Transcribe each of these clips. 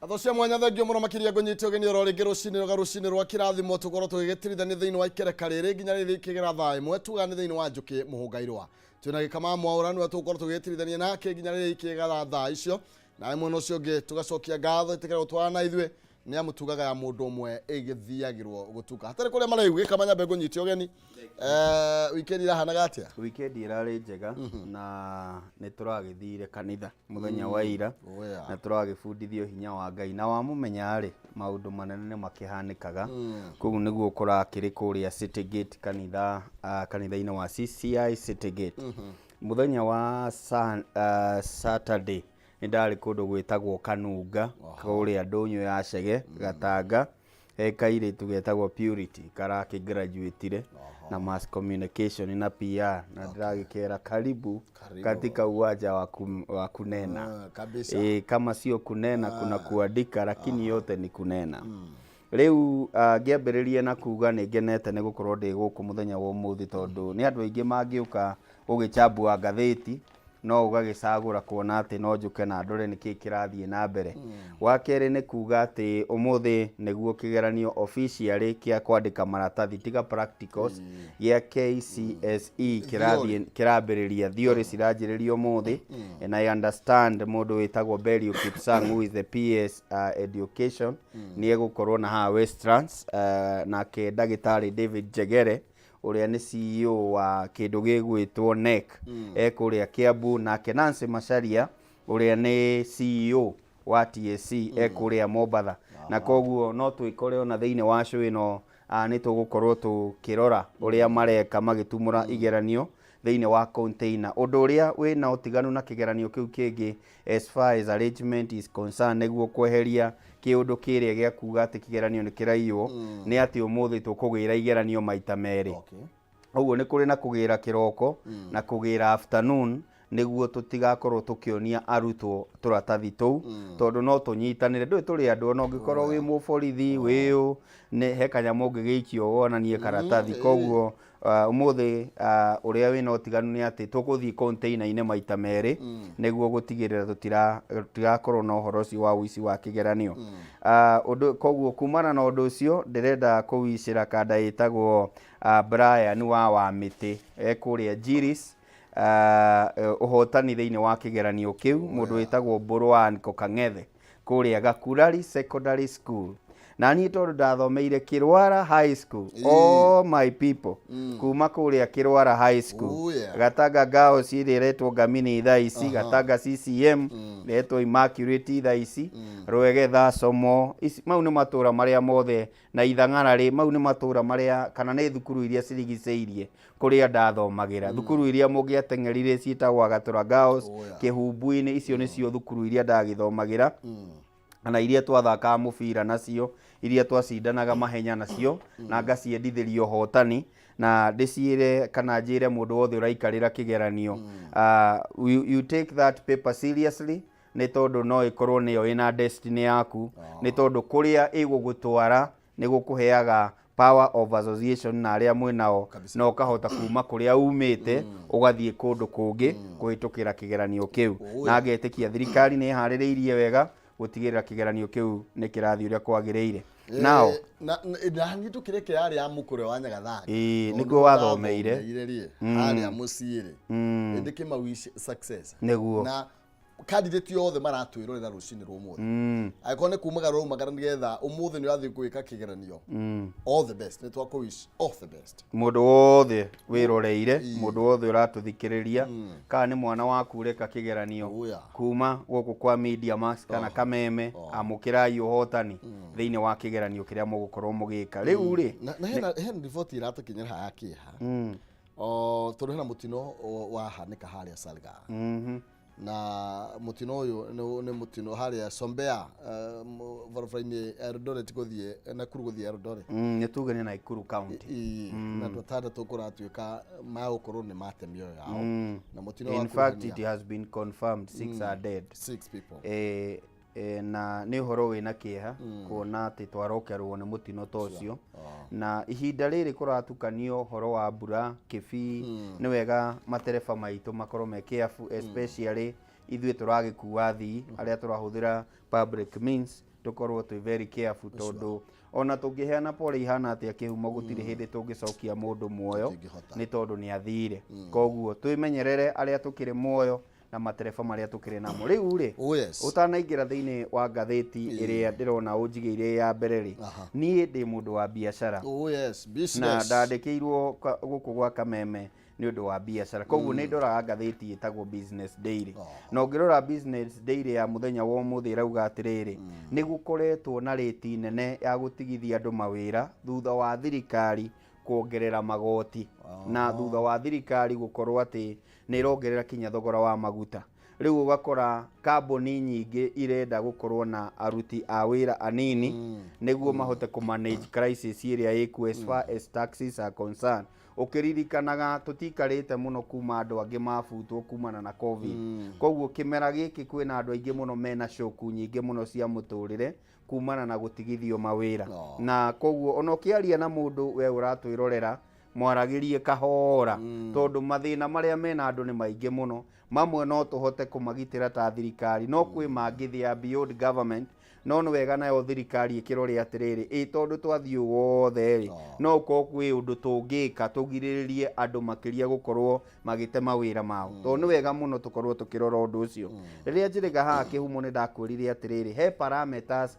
Athocia mwanya thengio muno makiria kunyitio geni ro ringi rucini rwa kirathimo tukorwo tugigitirithania thiini wa ikereka riri nginya riri kigera thaa imwe tugane thiini wa njuki muhungairwa twina gikama mwaura niwe tukorwo tugigitirithania nake nginya riri kigera thaa icio na imwe no cio ngi tugacokia ngatho itikira gutwarana ithuĩ ni amutugaga ya mundu umwe igithiagirwo gutuka hatari kuria maraigu kamanya be kunyitio geni weekend irahanaga atia weekend irari njega na ni turagithire kanitha muthenya wa ira na turagifundithio hinya wa Ngai na wa mumenya ri maundu manene makihanikaga koguo niguo kurakiri kuria City Gate kanitha kanitha-ini wa CCI City Gate muthenya wa Saturday ndari kundu gwitagwo Kanunga kuria ndunyu ya Cege Gatanga kaire tugetagwo Purity karaki graduate na mass communication na PR na ndagikera karibu katika uwanja wa kunena kama sio kunena kuna kuandika lakini yote ni kunena riu ngiambiririe na kuga ni ngenete ni gukorwo ndi guku muthenya wa umuthi tondu ni andu aingi mangiuka ugicambua ngatheti no ugagicagura kuona ati no njuke na ndore niki kirathie na mbere wakere ni kuga ati umuthi niguo kigeranio officially kia kwandika maratathi tiga practicals ya KCSE kirambiriria theory ciranjiririo umuthi and I understand mundu witagwo Belio Kipsang who is the PS education ni egukorwo na ha Westlands na ke ndagitari David Jegere uria ni CEO wa kindu gigwitwo NEC ekuria Kiambu na Nancy Macharia uria ni CEO wa TSC ekuria Mombatha na koguo no twikore ona thiini wa show ino ni tugukorwo tukirora uria mareka magitumura igeranio thiini wa container undu uria wina utiganu na kigeranio kiu kingi as far as arrangement is concerned niguo kweheria kiundu kiria gia kuga ati kigeranio ni kiraiywo ni ati umuthi tukugira igeranio maita meri uguo ni kuri na kugira kiroko na kugira afternoon niguo tutigakorwo tukionia arutwo turatathi tuu tondu no tunyitanire ndui turi andu ona ungikorwo wi muborithi wiu ne he kanyamu ungigeikio wonanie karatathi koguo umuthi uria wina utiganu ni ati tuguthii container-ine maita meri niguo gutigirira tutigakorwo na uhoro ucio wa uici wa kigeranio undu koguo kumana na undu ucio ndirenda kuwicira kada itagwo Brian wa miti ekuria Jiris uhotani thiini wa kigeranio kiu mundu witagwo Burwan Kokang'ethe kuria Gakurari Secondary School na ni tondu ndathomeire Kirwara High School all my people kuma kuria Kirwara High School Gatanga Gao ciri retwo Ngamini thaa ici Gatanga CCM retwo Immaculate thaa ici Rwege Thacomo mau ni matura maria mothe na Ithang'ara ri mau ni matura maria kana ni thukuru iria cirigiceirie kuria ndathomagira thukuru iria mungiateng'erire ciitagwo Gatura Girls Kihumbu-ini icio nicio thukuru iria ndagithomagira na iria twathakaga mubira nacio iria twacindanaga mahenya nacio na ngaciendithirio hotani na ndiciire kana njire mundu wothe uraikarira kigeranio you take that paper seriously ni tondu no ikorwo niyo ina destiny yaku ni tondu kuria igugutwara ni gukuheaga power of association na aria mwinao na ukahota kuma kuria umite ugathie kundu kungi kuhitukira kigeranio kiu na ngetikia thirikari ni haririirie wega gutigirira kigeranio kiu ni kirathi uria kwagiriire nao na ni tukire kirari ya mukure wa Nyagathanga niguo wathomeire ari amuciire ndike mawish success niguo na candidate yothe maratwirorera rucini rumuthi aikone kumaga rumagara nigetha umuthi ni urathi gwika kigeranio all the best netwa ko wish all the best mundu wothe wiroreire mundu wothe uratuthikiriria kana ni mwana waku ureka kigeranio kuma guku kwa Media Max kana Kameme amukirai uhotani thiini wa kigeranio kiria mugukorwo mugika riu ri na hena report iratukinyira hakiha turi hena mutino wahanika haria Salga na mutino uyu ni mutino haria Sombea varafraini Eldoret guthie na kuru guthie Eldoret ni tuge ni Nakuru County na twatada tukuratuika maukuru ni matemio yao na mutino in fact it has been confirmed 6 are dead 6 people na ni horo wina kieha kuona ati twarokerwo ni mutino tocio na ihinda riri kuratukanio horo wa mbura kibii ni wega matereba maitu makorwo me careful especially ithuĩ turagikuwa thii aria turahuthira public means tukorwo twi very careful tondu ona tungiheana pole ihana atia kihumo gutiri hindi tungicokia mundu muoyo ni tondu ni athire koguo twimenyerere aria tukiri muoyo na matereba maria tukiri namo riu ri utanaingira thiini wa ngatheti iria ndirona unjigeire ya mbere ri nie ndi mundu wa biashara business na ndandikirwo guku gwa Kameme ni undu wa biashara koguo ni ndoraga ngatheti itagwo Business Daily no ngirora Business Daily ya muthenya wa umuthi irauga atiriri ni gukoretwo na rate nene ya gutigithia andu mawira thutha wa thirikari kuongerera magoti na thutha wa thirikari gukorwo ati ni irongerera kinya thogora wa maguta riu ugakora kambuni nyingi irenda gukorwo na aruti a wira anini niguo mahote ku manage crisis iria iku as far as taxes are concerned ukiririkanaga tutikarite muno kuma andu angi mabutwo kumana na covid koguo kimera giki kwina andu aingi muno mena shoku nyingi muno cia muturire kumana na gutigithio mawira na koguo ona ukiaria na mundu we uratwirorera mwaragirie kahora tondu mathina maria mena andu ni maingi muno mamwe no tuhote kumagitira ta thirikari no kwi mangithia beyond government no ni wega nayo thirikari ikirore atiriri tondu twathii wothe ri no ko kwi undu tungika tugiriririe andu makiria gukorwo magite mawira mao tondu ni wega muno tukorwo tukirora undu ucio riria njiriga haha kihumo ni ndakwirire atiriri he parameters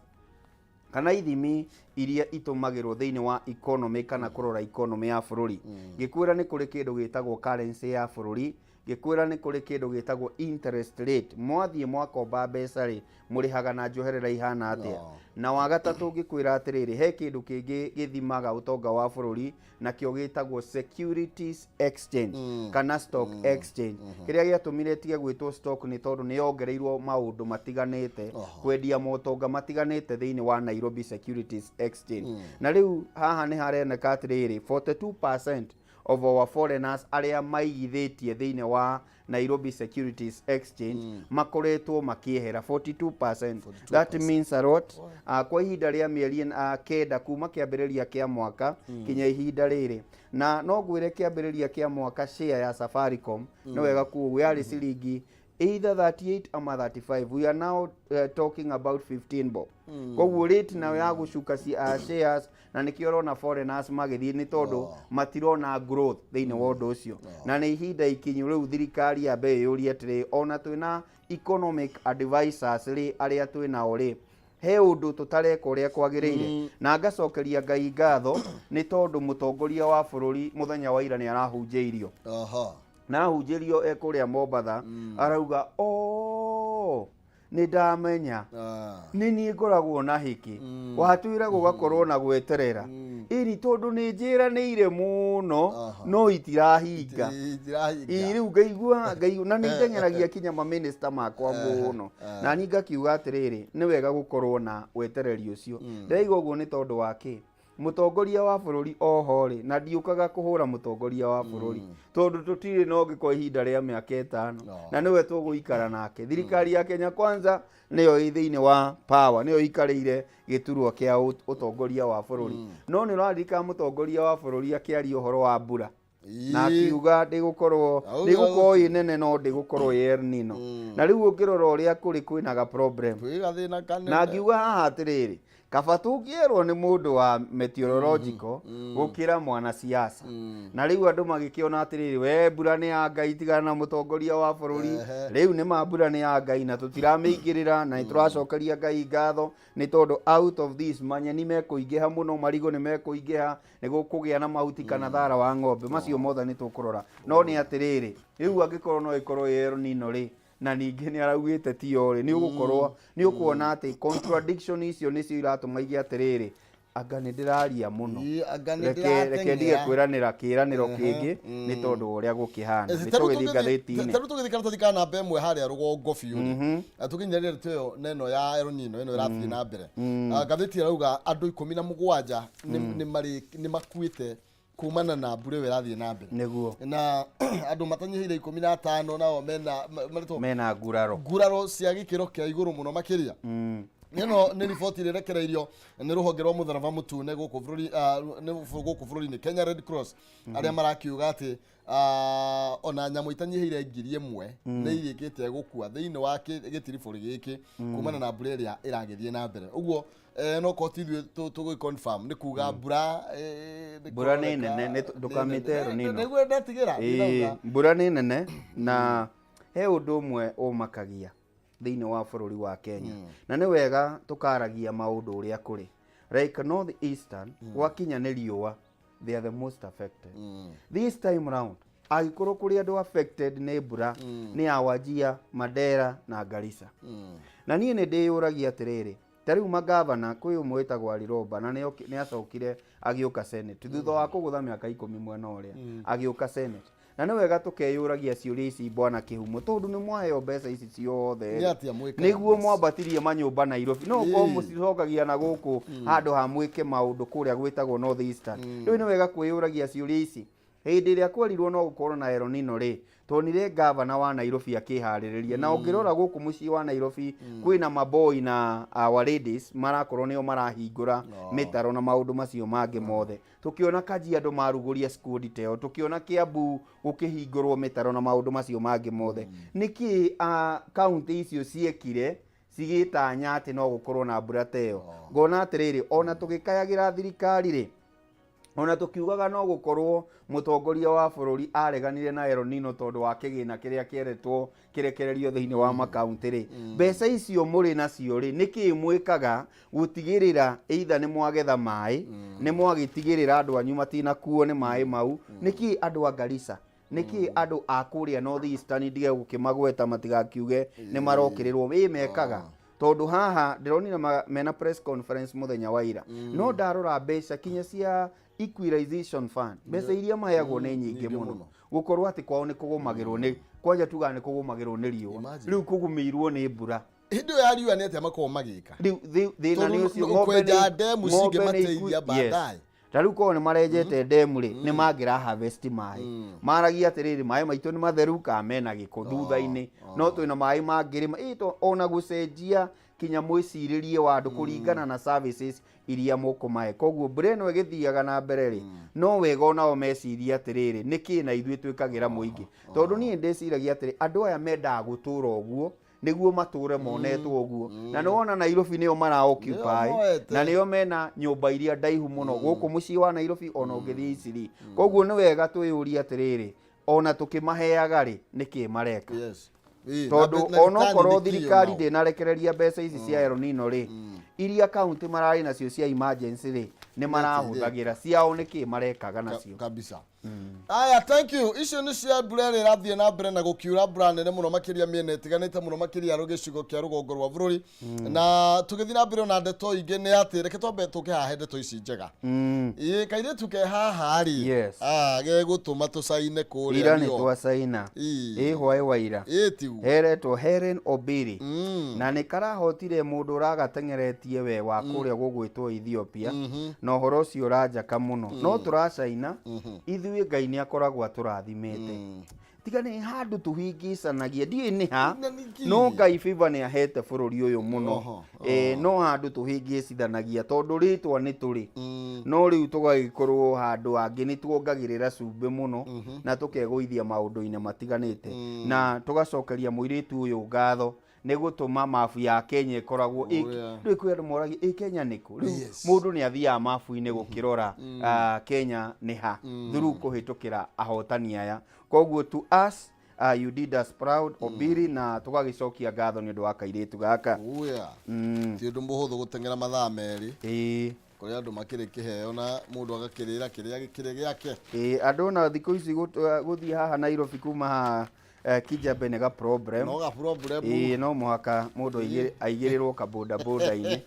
kana ithimi iria itumagirwo thiini wa economy kana kurora economy ya bururi gikwira ni kuri kindu gitagwo currency ya bururi gikwira ni kuri kindu gitagwo interest rate mwathie mwakomba mbeca ri murihaga na njoherera ihana atia na wagatatu gikwira atiriri he kindu kingi githimaga utonga wa bururi na kio gitagwo securities exchange kana stock exchange kiria giatumire tige gwitwo stock ni tondu ni yongereirwo maundu matiganite kwendia motonga matiganite thiini wa Nairobi Securities Exchange na riu haha ni hareneka atiriri 42% of our foreigners aria maigithitie thiini wa Nairobi Securities Exchange makoretwo makiehera 42%. That means a lot. Kwa ihinda ria mieri kenda kuma kiambiriria kia mwaka kinya ihinda riri, na no gwire kiambiriria kia mwaka share ya Safaricom no wega ku yari ciringi either 38 ama 35. We are now talking about 15 bob. Koguo rate nayo ya gucuka shares na nikio rona foreigners magithie ni tondu matirona growth thiini wa undu ucio, na ni ihinda ikinyu riu thirikari ya be yuri atiri ona twina economic advisors ri aria twina ori he undu tutareka uria kwagiriire, na ngacokeria Ngai ngatho ni tondu mutongoria wa bururi muthenya wa ira ni arahunjiirio na ahunjirio ekuria Mombatha arauga ni ndamenya ni ni ngoragwo na hiki watwira gugakorwo na gweterera iri tondu ni njiraniire muno no itirahinga riu ngaigua na ni ndengeragia kinya ma minister makwa muno na ni ngakiuga atiriri ni wega gukorwo na wetereri ucio. Ndaiga uguo ni tondu wake mutongoria wa bururi ohori na ndiukaga kuhura mutongoria wa bururi tondu tutire no ngiko ihinda ria miaka 5 na niwe tuguikara nake. Thirikari ya Kenya Kwanza niyo ithiini wa power, niyo ikarire giturwo kia utongoria wa bururi, no ni rarika mutongoria wa bururi akiaria uhoro wa mbura na akiuga ndigukorwo inene no ndigukorwo El Nino, na riu ukirora uria kuri kwina ga problem na akiuga haha atiriri kaba tungierwo ni mundu wa meteorological gukira mwana siasa na riu andu magikiona atiriri we mbura ni ya Ngai tigana na mutongoria wa bururi riu ni mambura ni ya Ngai na tutirameingirira na ituracokeria Ngai ngatho ni tondu out of this manyeni mekuingiha muno, marigo ni mekuingiha ni gukugia na mahuti kana thara wa ng'ombe macio mothe ni tukurora, no ni atiriri riu angikorwo no ikorwo El Nino ri na ningi ni araugite tiore ni ugukorwo ni ukuona ati contradiction icio nicio iratuma igi atiriri anga ni ndiraria muno reke ndige kwiranira kiraniro kingi ni tondu uria gukihana ni tugithi ngathiti-ini taru tugithikana tuthikana namba imwe haria rugongo biu tukinyarire tuyo neno ya El Nino ino irathi na mbere ngathiti irauga andu 17 ni makuite kumana na mbura irathi na mbere niguo na andu matanyihire 15 nao mena nguraro cia gikiro kia iguru muno makiria. Nino ni riboti irekereirio ni ruhonge rwa mutharaba mutune guku bururi ni Kenya Red Cross aria marakiuga ati ona nyamu itanyihire 1,000 ni irikite gukua thiini wa gitiriburi giki kumana na mbura iria iragithie na mbere. Uguo no kotithwe tugu confirm ni kuga mbura ni nene ndukamitero nino niguo ndatigira mbura ni nene na he undu umwe umakagia thiini wa bururi wa Kenya na ni wega tukaragia maundu uria kuri like North Eastern wakinya ni riua they are the most affected this time round. Agikoro kuri andu affected ni mbura ni Wajir, Mandera na Garissa na nie ni ndiyuragia atiriri tariu magavana kwi umwe witagwo Aliroba na ni acokire agiuka Senate thutha wa kugutha miaka 10 mwena uria agiuka Senate na ni wega tukeyuragia ciuria ici bwana Kihumo tondu ni mwaheo mbeca ici ciothe niguo mwambatirie manyumba Nairobi no ko mucicokagia na guku handu ha mwike maundu kuria gwitagwo North Eastern. Riu ni wega kwiyuragia ciuria ici hindi iria kwerirwo no gukorwo na El Nino ri tonire gavana wa Nairobi akihariria na ungirora guku mucii wa Nairobi kwina maboi na our ladies marakorwo nio marahingura mitaro na maundu macio mangi mothe. Tukiona Kajiado maruguria school detail, tukiona Kiambu gukihingurwo mitaro na maundu macio mangi mothe. Niki county icio ciekire cigitanya ati no gukorwo na mbura teo ngona atiriri ona tugikayagira thirikari ri ona tukiugaga no gukorwo mutongoria wa bururi areganire na El Nino tondu wa kigina kiria kieretwo kirekererio thiini wa makaunti ri mbeca icio muri nacio ri niki mwikaga gutigirira either ni mwagetha mai ni mwagitigirira andu anyu matina kuo ni mai mau niki andu a Garissa niki andu a kuria North Eastern ndige gukimagweta matigakiuge ni marokirirwo mekaga tondu haha ndironira mena press conference muthenya wa ira no ndarora mbeca kinya cia equalization fund mbeca iria maheagwo ni nyingi muno gukorwo ati kwao ni kugumagirwo ni kwanja tuga ni kugumagirwo ni riua riu kugumirwo ni mbura hindu ya riua ni ati amakorwo magika riu thina ni ucio kwenja demu cingi mateithia baadaye Taru ko ne marejete demu ri ne magira harvest mai maragia atiriri mai maitu ni matheru ka mena giko thutha-ini no twina mai mangirima ito ona gucenjia kinya mwiciririe wa andu kuringana na services iria mukumahe koguo breno igithiaga na mbere ri no wega onao meciria atiriri niki na ithuĩ twikagira muingi tondu nie ndiciragia atiri andu aya mendaga gutura uguo niguo mature monetwo uguo na niwona Nairobi nio mara occupy na nio mena nyumba iria ndaihu muno guku mucii wa Nairobi ona ungithii iciri koguo ni wega twiyuria atiriri ona tukimaheaga ri niki mareka tondu ona korwo thirikari ndinarekereria mbeca ici cia El Nino ri iria kaunti marari nacio cia emergency ri ni marahuthagira ciao niki marekaga nacio kabisa. Aya, thank you. Icio ni cia mbura ĩrĩa ĩrathiĩ na mbere na gũkiura mbura nene mũno makĩria mĩena ĩtiganĩte mũno makĩria harĩ gĩcigo kĩa rũgongo rwa bũrũri na tũgĩthiĩ na mbere na ndeto ingĩ nĩ atĩ reke twambe tũkĩhahe ndeto ici njega kairĩtu ke haha rĩ gegũtũma tũcaine kũrĩa ira nĩ twacaina hwaĩ wa ira heretwo Helen Obiri na nĩ karahotire mũndũ ũragateng'eretie we wa kũrĩa gũgwĩtwo Ethiopia na ũhoro ũcio ũranjaka mũno no tũracaina ithuĩ Ngai nĩ akoragwo atũrathimĩte tiga nĩ handũ tũhingicanagia ndiĩ nĩ ha no Ngai favor nĩ ahete bũrũri ũyũ mũno no handũ tũhingicithanagia tondũ rĩtwa nĩ tũrĩ no rĩu tũgagĩkorwo handũ hangĩ nĩ tuongagĩrĩra cumbĩ mũno na tũkegũithia maũndũ-inĩ matiganĩte na tũgacokeria mũirĩtu ũyũ ngatho nĩ gũtũma mabu ya Kenya ĩkoragwo rĩu kwĩ andũ moragia Kenya nĩkũ rĩu mũndũ nĩ athiaga mabu-inĩ gũkĩrora Kenya nĩ ha through kũhĩtũkĩra ahotani aya koguo to us you did us proud Obiri na tũgagĩcokia ngatho nĩ ũndũ wa kairĩtu gaka ti ũndũ mũhũthũ gũteng'era mathaa merĩ kũrĩa andũ makĩrĩ kĩheo na mũndũ agakĩrĩra kĩrĩa gĩkĩrĩ gĩake andũ na thikũ ici gũthiĩ haha Nairobi kuma haha Kijabe nega problem no muhaka mundu aigirirwo ka boda boda-ini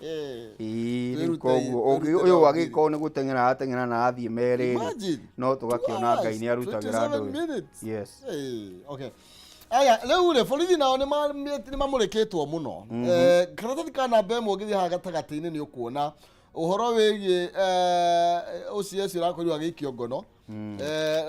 koguo uyu wagiko ni guteng'era ateng'era na athie merĩ no tugakiona Ngai ni arutagira andu yes okay aya leo ule borithi nao ni mamurikitwo muno karatathi ka namba ĩmwe ũgĩthiĩ haha gatagatĩ-inĩ nĩ ũkuona ũhoro wĩgiĩ OCS ũrakorirwo agĩikio ngono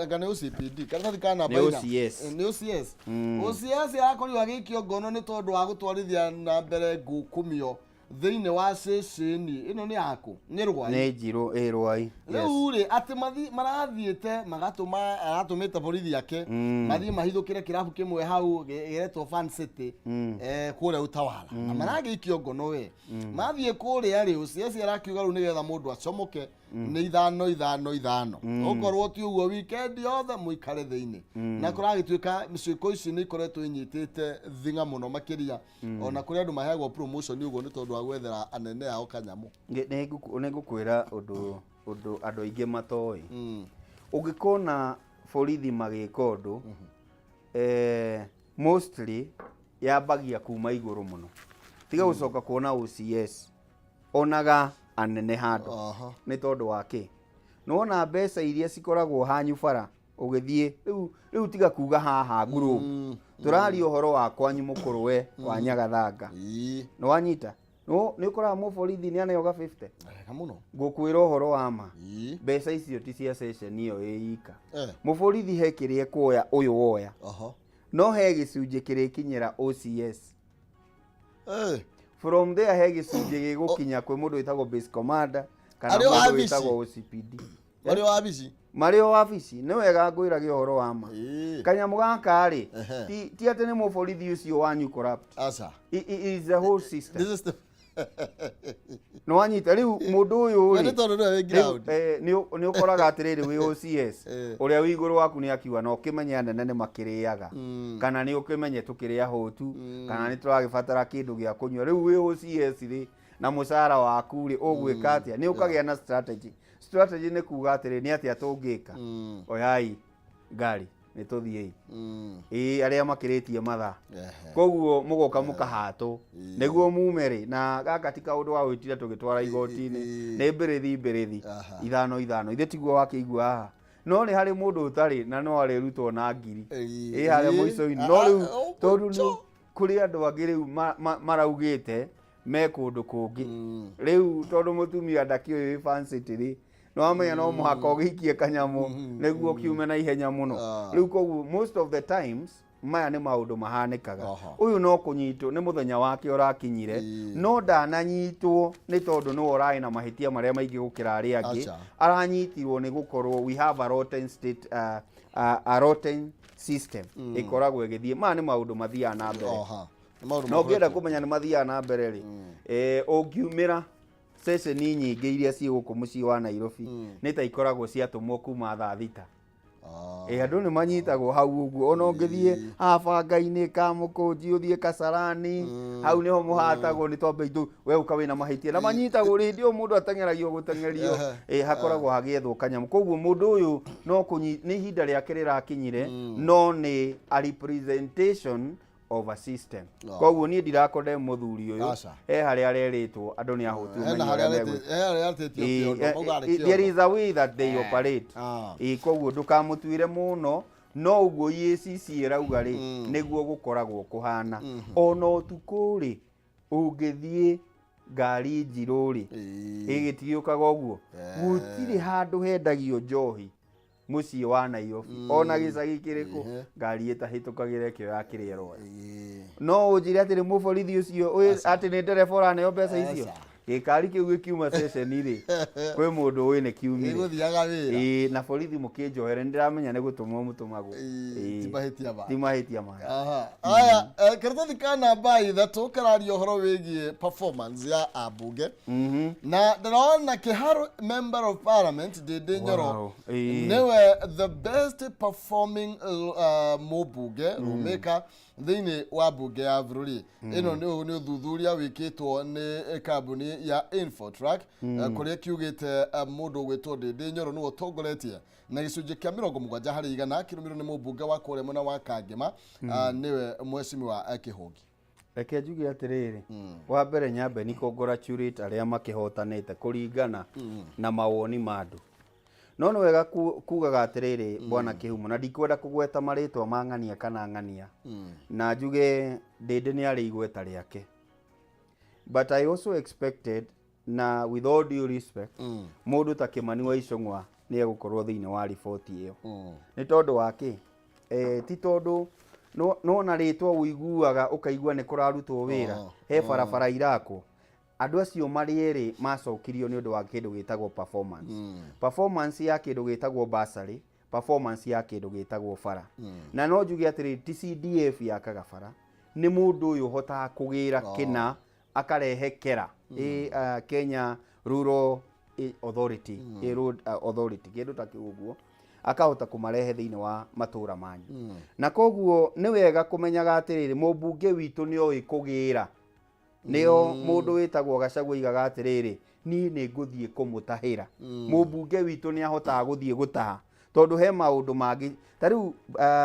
ngane OCPD karatathi ka namba nĩ OCS OCS arakorirwo agĩikio ngono nĩ tondũ wa gũtwarithia na mbere ngukumio thĩinĩ wa ceceni ĩno nĩ yaku nĩ Rwai nĩ njirũ Rwai rĩu rĩ atĩ marathiĩte aratũmĩte borithi yake mathiĩ mahithũkĩre kĩrabu kĩmwe hau gĩretwo Fan City kũrĩa Utawala na maragĩikio ngono we mathiĩ kũrĩa rĩ OCS arakiuga rĩu nĩgetha mũndũ acomoke nĩ ithano okorwo ti ũguo weekend yothe mũikare thĩinĩ na kũragĩtuĩka ciĩko ici nĩ ikoretwo inyitĩte thing'a mũno makĩria ona kũrĩ andũ maheagwo promotion ũguo nĩ tondũ wa gwethera anene ao kanyamũ nĩ ngũkwĩra ũndũ andũ aingĩ matoĩ ũngĩkona borithi magĩka ũndũ mostly yambagia kuma igũrũ mũno tiga gũcoka kuona OCS onaga anene handũ nĩ tondũ wa kĩ nĩwona mbeca iria cikoragwo hanyu bara ũgĩthiĩ rĩu tiga kuga haha group tũraria ũhoro wa kwanyu mũkũrũ we wa Nyagathanga nĩwanyita nĩ ũkoraga mũborithi nĩ aneo ga 50 mũno ngũkwĩra ũhoro wa ma mbeca icio ti cia session ĩyo ĩika mũborithi he kĩrĩa kuoya ũyũ woya no he gĩcunjĩ kĩrĩkinyĩra OCS from there he gĩcunjĩ gĩgũkinya kwĩ mũndũ wĩtagwo base commander kana mũndũ wĩtagwo OCPD marĩ o wabici nĩ wega ngwĩrage ũhoro wa ma kanyamũ gaka rĩ ti atĩ nĩ mũborithi ũcio wanyu corrupt it is the whole system no wanyita rĩu mũndũ ũyũ nĩ ũkoraga atĩrĩrĩ wĩ OCS ũrĩa wĩ igũrũ waku nĩ akiuga no ũkĩmenye anene nĩ makĩrĩaga kana nĩ ũkĩmenye tũkĩrĩa hũtu kana nĩ tũragĩbatara kĩndũ gĩa kũnyua rĩu wĩ OCS rĩ na mũcara waku rĩ ũgwĩka atĩa nĩ ũkagĩa na strategy nĩ kuga atĩrĩ nĩ atĩa tũngĩka oyai ngari nĩ tũthiĩ arĩa makĩrĩtie mathaa koguo mũgoka mũkahatũ nĩguo mume rĩ na gaka ti kaũndũ wa gwĩtira tũgĩtwara igoti-inĩ nĩ mbĩrĩthi ithano ithe tiguo wakĩigua haha no nĩ harĩ mũndũ ũtarĩ na no arĩrutwo na ngiri harĩa mũico-inĩ no rĩu tondũ kũrĩ andũ angĩ rĩu maraugĩte me kũndũ kũngĩ rĩu tondũ mũtumia ndakĩũĩ Fan City rĩ no amenya no muhaka ugikie kanyamu niguo kiume na ihenya muno riu koguo most of the times maya nĩ maũndũ mahanĩkaga ũyũ no kũnyitwo nĩ mũthenya wake ũrakinyire no ndananyitwo nĩ tondũ nĩ ũrarĩ na mahĩtia marĩa maingĩ gũkĩra arĩa angĩ aranyitirwo nĩ gũkorwo we have a rotten state a rotten system ĩkoragwo ĩgĩthiĩ maya nĩ maũndũ mathiaga na mbere no ngĩenda kũmenya nĩ mathiaga na mbere rĩ ũngiumĩra ceceni nyingĩ iria ciĩ gũkũ mũciĩ wa Nairobi nĩ ta ikoragwo ciatũmwo kuma thaa thita andũ nĩ manyitagwo hau ũguo ona ũngĩthiĩ Banga-inĩ Kamũkũnji ũthiĩ Kasarani hau nĩho mũhatagwo nĩ tombe itũ we ũka wĩna mahĩtia na manyitagwo rĩndĩ o mũndũ ateng'eragio gũteng'erio hakoragwo hagĩethwo kanyamu koguo mũndũ ũyũ no nĩ ihinda rĩake rĩrakinyire no nĩ a representation of a system koguo niĩ ndirakode mũthuri ũyũ harĩa arerĩtwo andũ nĩ ahũtu there is a way that they operate koguo ndũkamũtuire mũno no ũguo EACC ĩrauga rĩ nĩguo gũkoragwo kũhana ona ũtukũ rĩ ũngĩthiĩ ngari njirũ rĩ ĩgĩtiũkaga ũguo gũtirĩ handũ hendagio njohi mũciĩ wa Nairobi ona gĩcagi kĩrĩkũ ngari ĩtahĩtũkagĩra kĩo ya kĩrĩerwo no ũnjire atĩ nĩ mũborithi ũcio atĩ nĩ ndereba ũraneo mbeca icio gĩkari kĩu gĩkiuma ceceni rĩ kwĩ mũndũ ũĩ nĩ kiumire na borithi mũkĩnjohere nĩndĩramenya nĩ gũtũmwo mũtũmagwo ti mahĩtia maya aya karatathi ka namba ithatũ kararia ũhoro wĩgiĩ performance ya ambunge na ndĩrona Kĩharũ member of parliament Ndĩndĩ Nyoro nĩwe the best performing mũmbunge rũmĩka thĩinĩ wa mbunge ya bũrũri ĩno nĩ ũthuthuria wĩkĩtwo nĩ kambuni ya Infotrack kũrĩa kiugĩte mũndũ gwĩtwo Ndĩndĩ Nyoro nĩwe ũtongoretie na gĩcunjĩ kĩa 70 harĩ igana kĩrũmĩrĩirwo nĩ mũmbunge wa kũrĩa mwena wa Kangema nĩwe mheshimiwa Kĩhũngi. Reke njuge atĩrĩrĩ wa mbere nyambe ni congratulate arĩa makĩhotanĩte kũringana na mawoni ma andũ no nĩ wega kugaga atĩrĩrĩ bwana Kĩhumo na ndikwenda kũgweta marĩtwa ma ng'ania kana ng'ania na njuge Ndĩndĩ nĩ arĩ igweta rĩake but I also expected na with all due respect mũndũ ta Kĩmani wa Icũng'wa nĩ egũkorwo thĩinĩ wa riboti ĩyo nĩ tondũ wakĩ ti tondũ no na rĩtwa ũiguaga ũkaigua nĩ kũrarutwo wĩra he barabara irakwo andũ acio marĩ erĩ macokirio nĩ ũndũ wa kĩndũ gĩtagwo performance ya kĩndũ gĩtagwo bursary performance ya kĩndũ gĩtagwo bara na no njuge atĩrĩ ti CDF yakaga bara nĩ mũndũ ũyũ ũhotaga kũgĩra kĩna akarehe kera Kenya Rural Authority Road Authority kĩndũ ta kĩu ũguo akahota kũmarehe thĩinĩ wa matũra manyu na koguo nĩ wega kũmenyaga atĩrĩrĩ mũmbunge witũ nĩ oĩ kũgĩra nĩo mũndũ wĩtagwo Gachagua igaga atĩrĩrĩ niĩ nĩ ngũthiĩ kũmũtahĩra mũmbunge witũ nĩ ahotaga gũthiĩ gũtaha tondũ he maũndũ mangĩ ta rĩu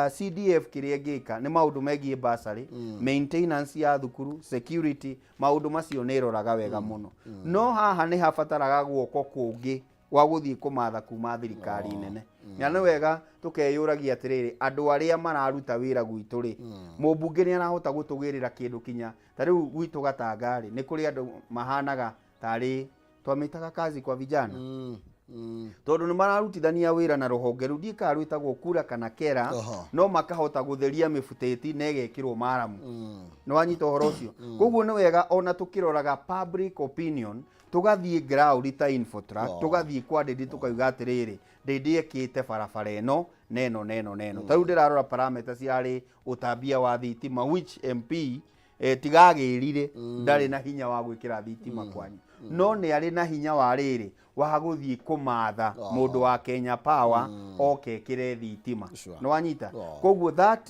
CDF kĩrĩa ngĩka nĩ maũndũ megiĩ bursary maintenance ya thukuru security maũndũ macio nĩ roraga wega mũno no haha nĩ habataraga guoko kũngĩ wa gũthiĩ kũmatha kuma thirikari nene na nĩ wega tũkeyũragia atĩrĩrĩ andũ arĩa mararuta wĩra gwitũ rĩ mũmbunge nĩ arahota gũtũgĩrĩra kĩndũ kinya ta rĩu gwitũ Gatanga-rĩ nĩ kũrĩ andũ mahanaga tarĩ twamĩtaga kazi kwa vijana tondũ nĩ mararutithania wĩra na rũhonge rũu ndiĩkaga rwĩtagwo kura kana kera no makahota gũtheria mĩbutĩti na ĩgekĩrwo maramu nĩ wanyita ũhoro ũcio koguo nĩ wega ona tũkĩroraga public opinion tũgathiĩ ground ta Infotrack tũgathiĩ kwa Ndĩndĩ tũkauga atĩrĩrĩ Ndĩndĩ ekĩte barabara ĩno neno ta rĩu ndĩrarora parameters yarĩ ũtambia wa thitima which MP tigagĩrire ndarĩ na hinya wa gwĩkĩra thitima kwanyu no nĩ arĩ na hinya wa rĩrĩ wa gũthiĩ kũmatha mũndũ wa Kenya Power oke kĩre thitima nĩ wanyita koguo that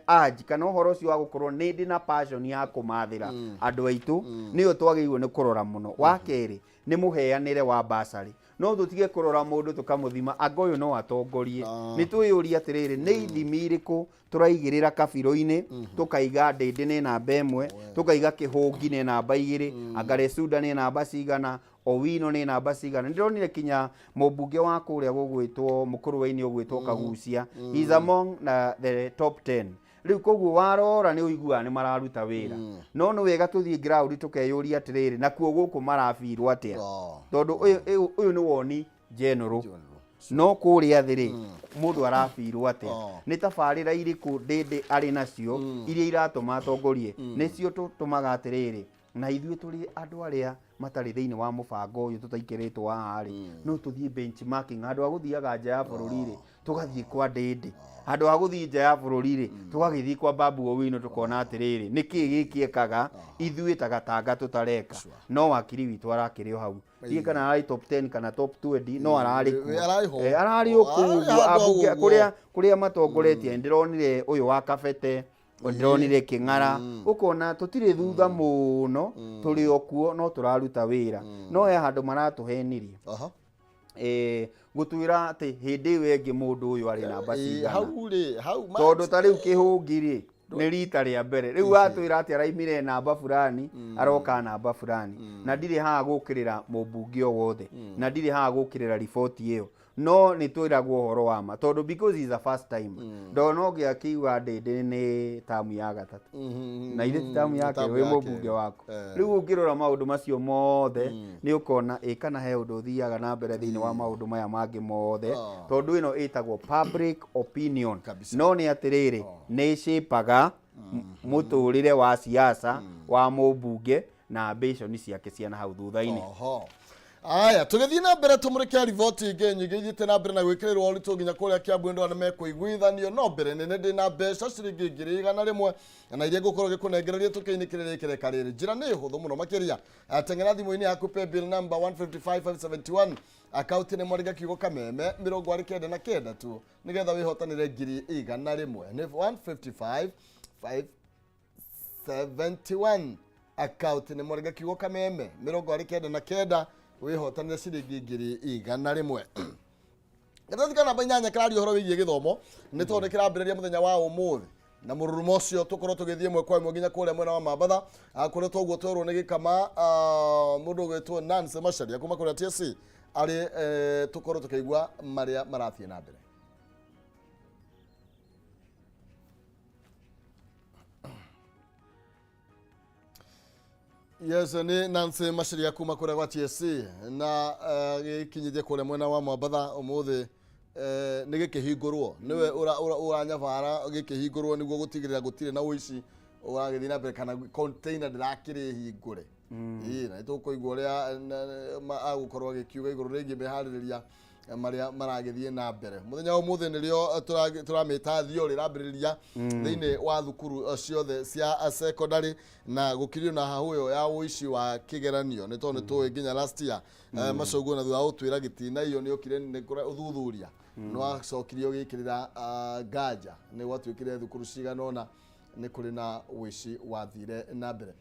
urge kana ũhoro ũcio wa gũkorwo nĩ ndĩ na passion ya kũmathĩra andũ aitũ nĩyo twagĩrĩirwo nĩ kũrora mũno wa kerĩ nĩ mũheanĩre wa bursary no tũtige kũrora mũndũ tũkamũthima anga ũyũ no atongorie nĩ twĩyũria atĩrĩrĩ nĩ ithimi irĩkũ tũraigĩrĩra kabirũ-inĩ tũkaiga Ndĩndĩ nĩ namba 1 tũkaiga Kĩhũngi nĩ namba 2 anga Lesuda nĩ namba cigana Owino nĩ namba cigana ndĩronire kinya mũmbunge wa kũrĩa gũgwĩtwo mũkũrũ-inĩ ũgwĩtwo Kagucia is among the top 10 rĩu koguo warora nĩ ũiguaga nĩ mararuta wĩra no nĩ wega tũthiĩ ground tũkeyũria atĩrĩrĩ nakuo gũkũ marabirwo atĩa tondũ ũyũ nĩ woni general no kuria thiri mundu arafirwo ate ni tabarira iriku ndindi ari nacio iria iratuma atongorie nicio tutumaga atiriri na ithuĩ tũrĩ andũ arĩa matarĩ thĩinĩ wa mũbango ũyũ tũtaikĩrĩtwo haha rĩ no tũthiĩ benchmarking andũ a gũthiaga nja ya bũrũri rĩ tũgathiĩ kwa ndĩndĩ andũ a gũthiĩ nja ya bũrũri rĩ tũgagĩthiĩ kwa Babu Owino tũkona atĩrĩrĩ nĩkĩ gĩkĩekaga ithuĩ ta gatanga tũtareka no wakiri witũ arakĩrĩ o hau thiĩ kana ararĩ top 10 kana top 20 no ararĩ kũrĩa matongoretie ndĩronire ũyũ wa Kabete ndĩronire Kĩng'ara ũkona tũtirĩ thutha mũno tũrĩ okuo no tũraruta wĩra no he handũ maratũhenirie gũtwĩra atĩ hĩndĩ ĩyo ĩngĩ mũndũ ũyũ arĩ namba cigana tondũ ta rĩu Kĩhũngi rĩ nĩ rita rĩa mbere rĩu watwĩra atĩ araimire namba fulani aroka namba fulani na ndirĩ haha gũkĩrĩra mũmbunge o wothe na ndirĩ haha gũkĩrĩra riboti ĩyo no nĩ twĩragwo ũhoro wa ma tondũ because is the first time ndona ũngĩ akiuga ndĩndĩ nĩ tamu ya gatatũ na irĩ ti tamu yake wĩ mũmbunge wako rĩu ũngĩrora maũndũ macio mothe nĩ ũkona kana he ũndũ ũthiaga na mbere thĩinĩ wa maũndũ maya mangĩ mothe tondũ ĩno ĩtagwo public opinion no nĩ atĩrĩrĩ nĩ ĩcĩpaga mũtũrĩre wa siasa wa mũmbunge na ambition ciake ciana hau thutha-inĩ. Aya tugithii na mbere tumurike riboti ingi nyingi ithite na mbere na gwikirirwo uritu nginya kuria Kiambu ndo aname kuiguithanio no mbere nene ndi na mbeca ciringi ngiri 100 na iria ngukorwo gikunengereria tukiinikirire ikereka njira ni huthu muno makiria atengera thimu-ini yaku pay bill number 155571 account ni Mwariga Kiugo Kameme 29 tu nigetha wihotanire ngiri 100 ni 155571 account ni Mwariga Kiugo Kameme 29 wihotanire ciringi ngiri 100 gatathikana banyanya karari horo wigie githomo ni tonde kirambiriria muthenya wa umuthi na mururumo ucio tukorwo tugithie mwe kwa mwe nginya kuria mwena wa Mambatha kuria toguo twerwo ni Gikama mundu gwetwo Nancy Macharia kuma kuria TSC ari tukorwo tukaigua maria marathie na mbere. Yes, ni Nancy Macharia kuma kuria gwa TSC na gikinyithie kuria mwena wa Mambatha umuthi ni gikihingurwo niwe uranyabara gikihingurwo niguo gutigirira gutire na uici uragithii na mbere kana container ndirakiri hingure na tukuigua uria agukorwo gikiuga iguru rigi mihaririria maria maragithie na mbere muthenya umuthi nirio turamita thio rirambiriria thiini wa thukuru ciothe cia secondary na gukirio na hahuyo ya uici wa kigeranio ni tondu tu nginya last year macoguo na thutha utwira gitina iyo ni okire ni uthuthuria no acokirio gikirira nganja ni gwatwikire thukuru ciganona ni kuri na uici wathire na mbere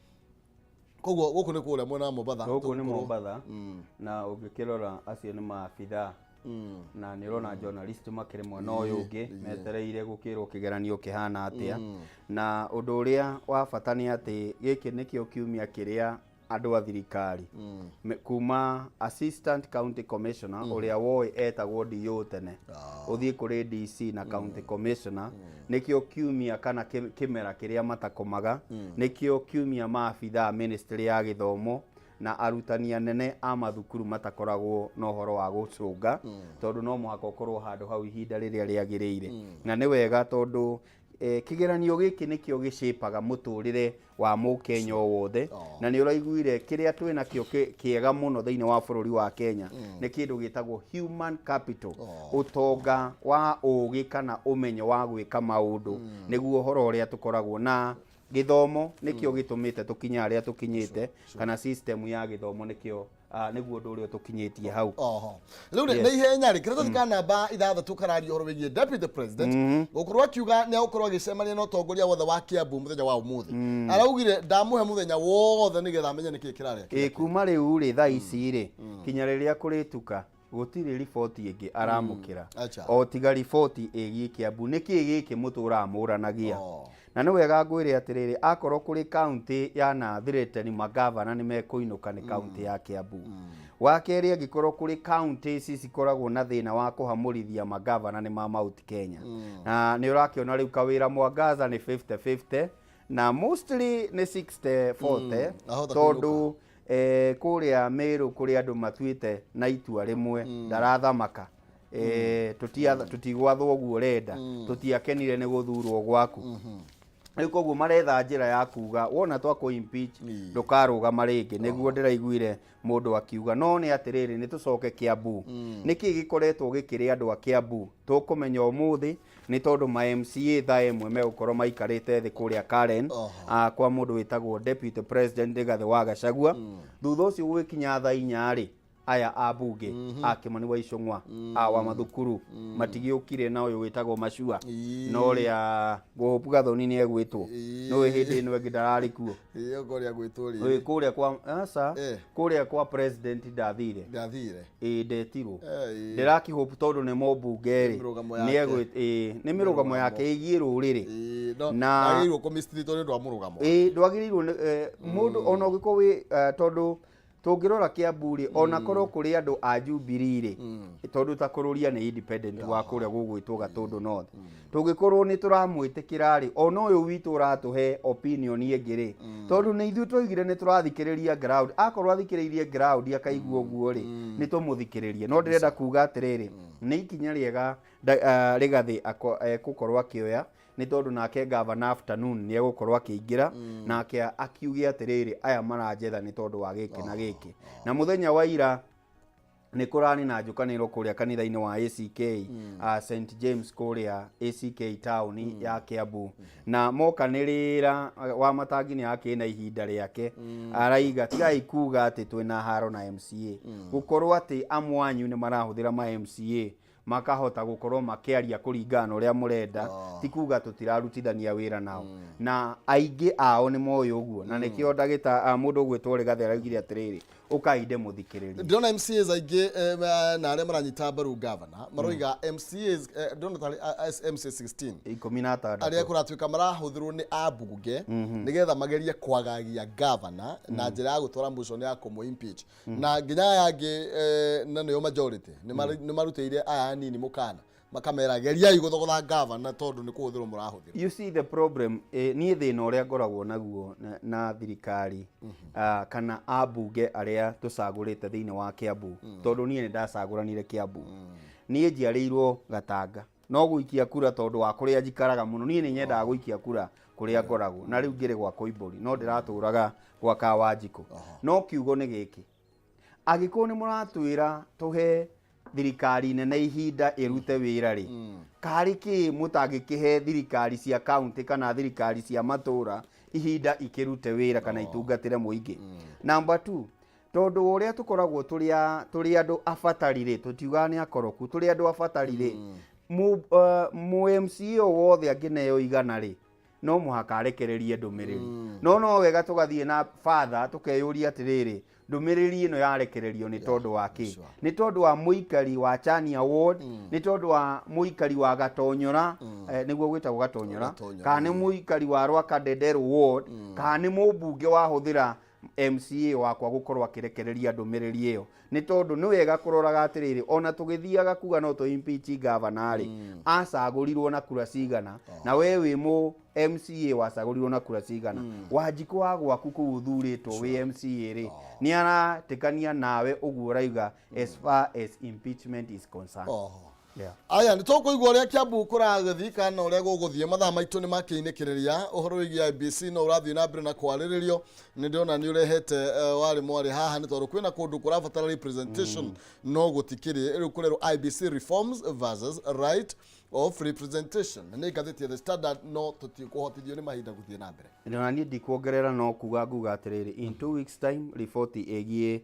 koguo guku ni kuria mwena wa Mombatha guku ni Mombatha na ungikirora acio ni maabitha na nirona journalist makire mwena uyu ungi metereire gukirwo kigeranio kihana atia na undu uria wa bata ni ati giki nikio kiumia kiria andu a thirikari kuma assistant county commissioner uria woi etagwo DO tene uthii kuri DC na county commissioner nikio kiumia kana kimera kiria matakomaga nikio kiumia maabitha ministry ya githomo na arutani anene a mathukuru matakoragwo no horo wa gucunga tondu no muhaka ukorwo handu hau ihinda riria riagiriire na ni wega tondu kigeranio giki nikio gicipaga muturire wa Mukenya wothe na ni uraiguire kiria twina kio kiega muno thiini wa bururi wa Kenya ni kindu gitagwo human capital utonga wa ugi kana umenyo wa gwika maundu niguo horo uria tukoragwo na githomo nikio gitumite tukinya aria tukinyite kana system ya githomo nikio niguo ndu uria tukinyitie hau riu ni ihenya ri kiratu kana namba ithathatu karari horo wigie deputy president gukorwo akiuga ni gukorwo agicemania no tongoria wothe wa Kiambu muthenya wa umuthi araugire ndamuhe muthenya wothe nigetha amenye niki kiraria kuma riu ri thaa ici ri kinya riria kurituka gutiri riboti ingi aramukira o tiga riboti igi Kiambu niki giki mutura amuranagia na ni wega ngwire atiriri akorwo kuri county ya Nathirete ni magavana ni mekuinuka ni county ya Kiambu wakeri agikorwo kuri county ici cikoragwo na thina wa kuhamurithia magavana ni ma Mount Kenya na ni urakiona riu kawira Mwangaza ni 50-50 na mostly ni 60-40 tondu kuria Meru kuria andu matuite na itua rimwe ndarathamaka tutigwathwo guo renda tutiakenire ni guthurwo gwaku riu koguo maretha njira ya kuga wona twako impeach ndukarugama ringi niguo ndiraiguire mundu akiuga no ni atiriri ni tucoke Kiambu niki gikoretwo gikiri andu a Kiambu tukumenya umuthi ni tondu ma MCA tha emwe megukorwo maikarite thi kuria Karen kwa mundu witagwo Deputy President Rigathi wa Gachagua thutha ucio gwikinya tha 4 ri aya abunge a Kimani wa Icung'wa wa mathukuru matigiukire na uyu witagwo Machua no ria Hope Gathoni ni egwitwo no hindi ino engi ndarari kuo iyo kuria gwitwo ri kuria kwa kuria kwa president ndathire ndetirwo ndiraki Hope tondu ni mobunge ri ni egwit ni mirugamo yake igie ruriri na agirwo komistito ni ndwa murugamo ndwagirirwo mundu ona ugiko wi tondu tungirora Kiambu ri ona korwo kuri andu a Jubilee ri tondu takururia ni independent wa kuria gugwitwo Gatundu North tungikorwo ni turamwitikira ri ona uyu witu uratuhe opinion yengi ri tondu ni ithu tugire ni turathikiriria ground akorwo athikiririe ground akaigua guo ri ni tumuthikiririe no ndirenda kuga atiriri ni ikinya riega Rigathi gukorwo akioya ni tondu nake Governor Afternoon ni egukorwo akiingira nake akiuge atiriri aya maranjetha ni tondu wa giki na giki na muthenya wa ira ni kurani na njukaniro kuria kanitha-ini wa ACK St James kuria ACK town ya Kiambu na mokanirira wa matangi ni yake na ihinda riake araiga tigai kuga ati twina haro na MCA gukorwo ati amwanyu ni marahuthira ma MCA makahota gukorwo makiaria kuringana uria murenda tikuga tutirarutithania wira nao na aingi ao ni moyo uguo na nikio ndagita mundu gwitwo Rigathi araugire atiriri ukainde muthikiriria ndona MCAs aingi na aria maranyita mbaru governor maroiga MCAs ndona tari MC 16 16 aria kuratuika marahuthirwo ni abunge nigetha magerie kwagagia governor na njira ya gutwara motion ya kumu impeach na nginya yangi na niyo majority ni marutire aya nini mukana makamera geria iguthogotha governor tondu ni kuhuthirwo murahuthira. You see the problem ni thina uria ngoragwo naguo na thirikari kana abunge aria tucagurite thiini wa Kiambu tondu nie ni ndacaguranire Kiambu nie njiarirwo Gatanga no guikia kura tondu wa kuria njikaraga muno nie ni nyendaga guikia kura kuria ngoragwo na riu ngire gwa Koimburi no ndiraturaga gwa Kawanjiku no kiugo ni giki agiko ni muratwira tuhe thirikari nene ihinda irute wira ri kariki mutagikihe thirikari cia county kana thirikari cia matura ihinda ikirute wira kana itungatire muingi. Number 2 tondu uria tukoragwo turi andu afatarire tutiuga ni akoroku turi andu afatarire mu MCA wothe angineo igana ri no muhaka arekererie ndumiriri no wega tugathie na father tukeyuria atiriri ndumiriri ino yarekererio ni tondu wa ki ni tondu wa muikari wa Chania Ward ni tondu wa muikari wa Gatonyora niguo gwitagwo Gatonyora kana ni muikari wa Rwakadederu Ward kana ni mubunge wahuthira MCA wakwa gukorwo akirekereria ndumiriri iyo ni tondu ni wega kuroraga atiriri ona tugithiaga kuga no to impeach governor ri acagurirwo na kura cigana na we wi mu MCA wacagurirwo na kura cigana Wanjiku wa gwaku kuuthuritwo wi MCA ri ni aratikania nawe uguo uraiga as far as impeachment is concerned. Aya ni tukuigua uria Kiambu kuragathi kana uria guguthie mathaa maitu ni makiinikiriria uhoro wigi IBC no urathie na mbere na kwariririo ni ndiona ni urehete wari mwari haha ni tondu kwina kundu kurabatara representation no gutikiri riu kurero IBC reforms versus right of representation ni gatheti the standard no tutikuhotithio ni mahinda guthie na mbere ndiona ni ndikuongerera no kuga atiriri in 2 weeks time report egie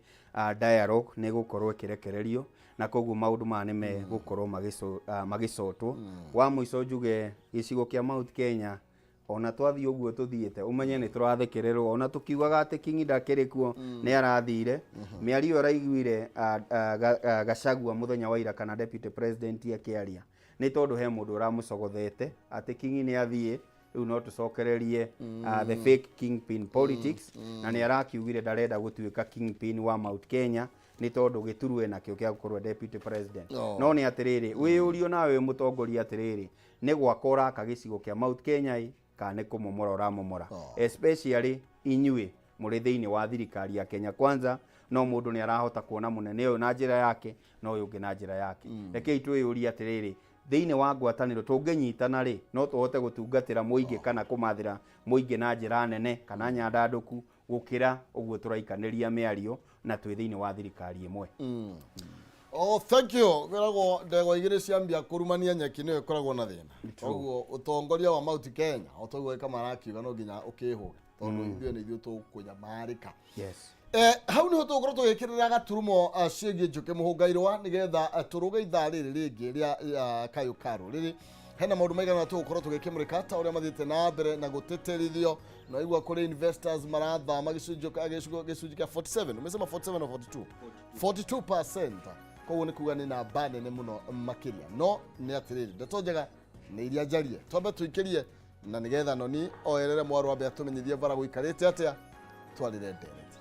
dialogue ni gukorwo kirekererio na koguo maundu manime gukorwo magicotwo wa muico njuge gicigo kia Mount Kenya ona twathie uguo tuthiete umenye ni turathekererwo ona tukiugaga ati Kingi ndakirikuo ni arathire miario araiguire Gachagua muthenya wa ira kana Deputy President akiaria ni tondu he mundu uramucogothete ati Kingi ni athie riu no tucokererie the fake kingpin politics na ni arakiugire ndarenda gutuika kingpin wa Mount Kenya ni tondu giturwe na kio kia gukorwo Deputy President no ni atiriri wi urio nawe mutongoria atiriri ni gwakora kagicigo kia Mount Kenya kana kumomora uramomora especially inyue mũrĩ thĩinĩ wa thirikari ya Kenya Kwanza, no mũndũ nĩ arahota kuona mũnene ũyũ na njĩra yake no ũyũ ũngĩ na njĩra yake. Rekei twĩyũrie atĩrĩrĩ, thĩinĩ wa ngwatanĩro tũngĩnyitana rĩ no tũhote gũtungatĩra mũingĩ kana kũmathĩra mũingĩ na njĩra nene kana nyandandũku gũkĩra ũguo tũraikanĩria mĩario na twĩ thĩinĩ wa thirikari ĩmwe. Oh, thank you. Kwĩragwo ndegwa igĩrĩ ciambia kũrumania nyeki nĩyo ĩkoragwo na thĩna. Koguo ũtongoria wa Mount Kenya ũtoguo kama arakiuga no nginya ũkĩhũge tondũ ithuĩ nĩ ithuĩ tũkũnyamarĩka. Yes. Hau niho tũgũkorwo tũgĩkĩrĩra gaturumo ciĩgiĩ Njũkĩ Mũhũngairwa nĩgetha tũrũge ithaa rĩrĩ rĩngĩ rĩa Kayũ Karũ. Rĩrĩ hena maũndũ maigana tũgũkorwo tũgĩkĩmũrĩka ta ũrĩa mathiĩte na mbere na gũtĩtĩrithio na igua kũrĩ investors marathama gĩcunjĩ kĩa 47. Umesema 47 or 42? 42%. Koguo nĩ kuga nĩ namba nene mũno makĩria. No nĩ atĩrĩrĩ, ndeto njega nĩ iria njarie. Twambe tũikĩrie na nĩgetha Noni oerere mwaro wambe atũmenyithie bara gũikarĩte atĩa twarĩre ndereti.